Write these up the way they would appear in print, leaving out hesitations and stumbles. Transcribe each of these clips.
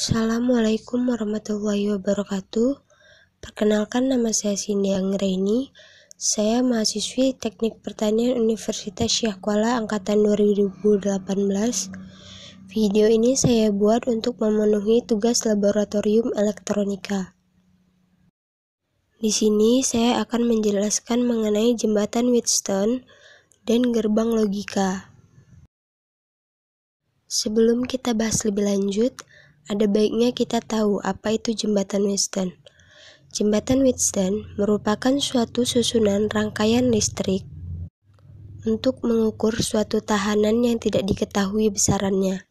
Assalamualaikum warahmatullahi wabarakatuh. Perkenalkan, nama saya Cindy Anggraini. Saya mahasiswi Teknik Pertanian Universitas Syekh Kuala angkatan 2018. Video ini saya buat untuk memenuhi tugas laboratorium elektronika. Di sini saya akan menjelaskan mengenai jembatan Wheatstone dan gerbang logika. Sebelum kita bahas lebih lanjut, ada baiknya kita tahu apa itu jembatan Wheatstone. Jembatan Wheatstone merupakan suatu susunan rangkaian listrik untuk mengukur suatu tahanan yang tidak diketahui besarannya.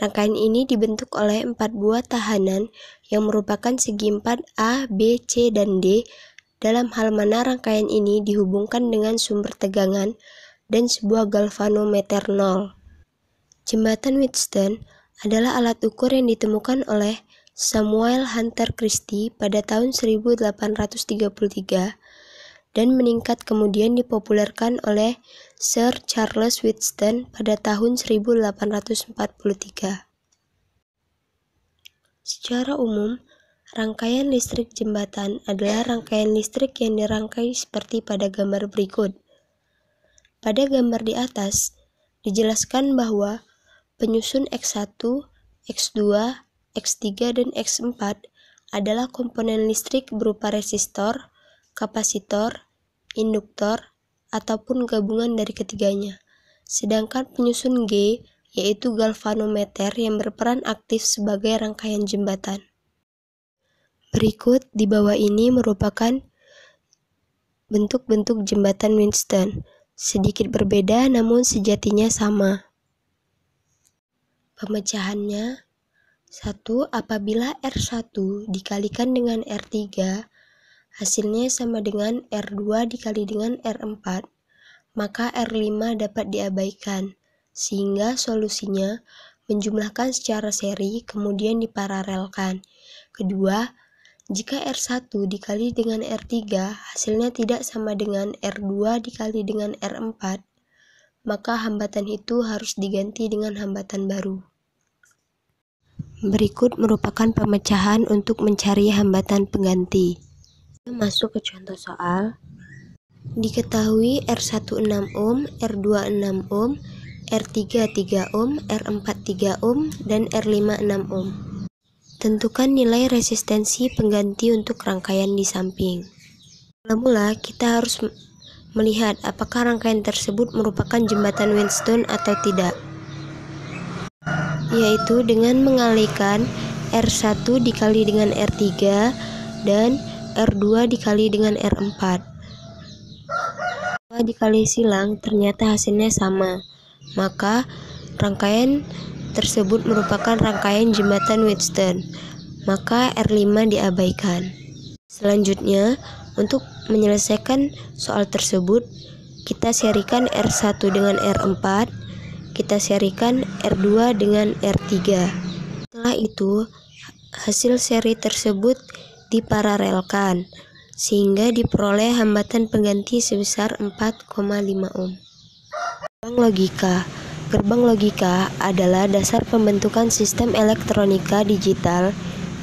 Rangkaian ini dibentuk oleh 4 buah tahanan yang merupakan segi 4 A, B, C, dan D, dalam hal mana rangkaian ini dihubungkan dengan sumber tegangan dan sebuah galvanometer nol. Jembatan Wheatstone adalah alat ukur yang ditemukan oleh Samuel Hunter Christie pada tahun 1833 dan meningkat kemudian dipopulerkan oleh Sir Charles Wheatstone pada tahun 1843. Secara umum, rangkaian listrik jembatan adalah rangkaian listrik yang dirangkai seperti pada gambar berikut. Pada gambar di atas, dijelaskan bahwa penyusun X1, X2, X3, dan X4 adalah komponen listrik berupa resistor, kapasitor, induktor, ataupun gabungan dari ketiganya. Sedangkan penyusun G, yaitu galvanometer yang berperan aktif sebagai rangkaian jembatan. Berikut di bawah ini merupakan bentuk-bentuk jembatan Wheatstone, sedikit berbeda namun sejatinya sama. Pemecahannya: 1. Apabila R1 dikalikan dengan R3, hasilnya sama dengan R2 dikali dengan R4, maka R5 dapat diabaikan, sehingga solusinya menjumlahkan secara seri kemudian diparalelkan. Kedua, jika R1 dikali dengan R3 hasilnya tidak sama dengan R2 dikali dengan R4, maka hambatan itu harus diganti dengan hambatan baru. Berikut merupakan pemecahan untuk mencari hambatan pengganti. Masuk ke contoh soal. Diketahui R1 6 ohm, R2 6 ohm, R3 3 ohm, R4 3 ohm, dan R5 6 ohm. Tentukan nilai resistensi pengganti untuk rangkaian di samping. Mula-mula kita harus melihat apakah rangkaian tersebut merupakan jembatan Wheatstone atau tidak, yaitu dengan mengalihkan R1 dikali dengan R3 dan R2 dikali dengan R4. Setelah dikali silang ternyata hasilnya sama, maka rangkaian tersebut merupakan rangkaian jembatan Wheatstone, maka R5 diabaikan. Selanjutnya, untuk menyelesaikan soal tersebut, kita serikan R1 dengan R4, kita serikan R2 dengan R3. Setelah itu, hasil seri tersebut diparalelkan, sehingga diperoleh hambatan pengganti sebesar 4,5 ohm. Gerbang logika. Gerbang logika adalah dasar pembentukan sistem elektronika digital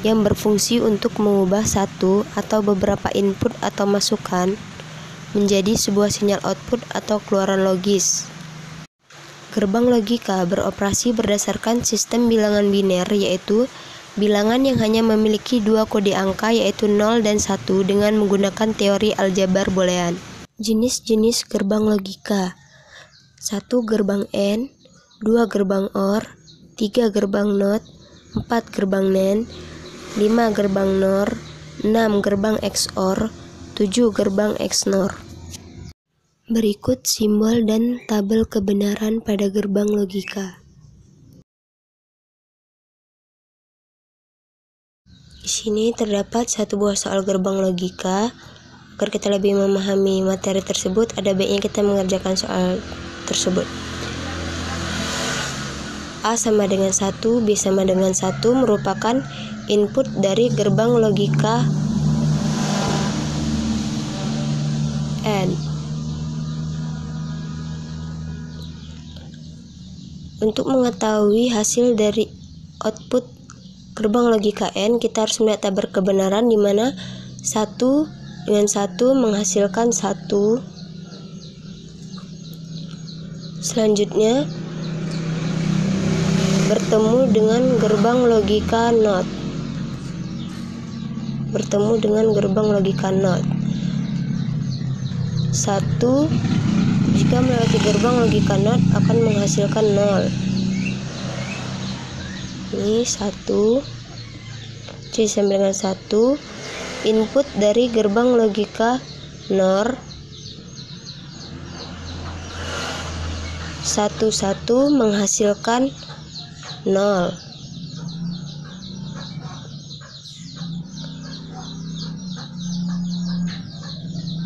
yang berfungsi untuk mengubah satu atau beberapa input atau masukan menjadi sebuah sinyal output atau keluaran logis. Gerbang logika beroperasi berdasarkan sistem bilangan biner, yaitu bilangan yang hanya memiliki 2 kode angka yaitu 0 dan 1 dengan menggunakan teori aljabar boolean. Jenis-jenis gerbang logika: 1 gerbang AND, 2 gerbang OR, 3 gerbang NOT, 4 gerbang NAND, 5 gerbang NOR, 6 gerbang XOR, 7 gerbang XNOR. Berikut simbol dan tabel kebenaran pada gerbang logika. Di sini terdapat satu buah soal gerbang logika. Agar kita lebih memahami materi tersebut, ada baiknya kita mengerjakan soal tersebut. A sama dengan 1, B sama dengan 1 merupakan input dari gerbang logika AND. Untuk mengetahui hasil dari output gerbang logika N, kita harus melihat tabel kebenaran di mana 1 dengan 1 menghasilkan 1. Selanjutnya bertemu dengan gerbang logika NOT. Bertemu dengan gerbang logika NOT. 1 jika melewati gerbang logika NOT akan menghasilkan 0. Ini 1 C sama dengan 1. Input dari gerbang logika NOR 1 menghasilkan 0.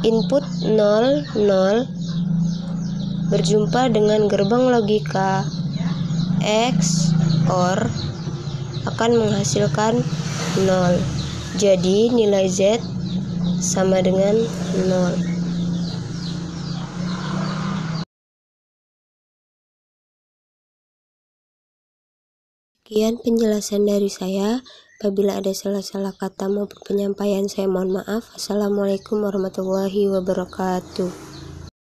Input 0 berjumpa dengan gerbang logika X OR akan menghasilkan 0. Jadi nilai Z sama dengan 0. Sekian penjelasan dari saya. Apabila ada salah-salah kata maupun penyampaian, saya mohon maaf. Assalamualaikum warahmatullahi wabarakatuh.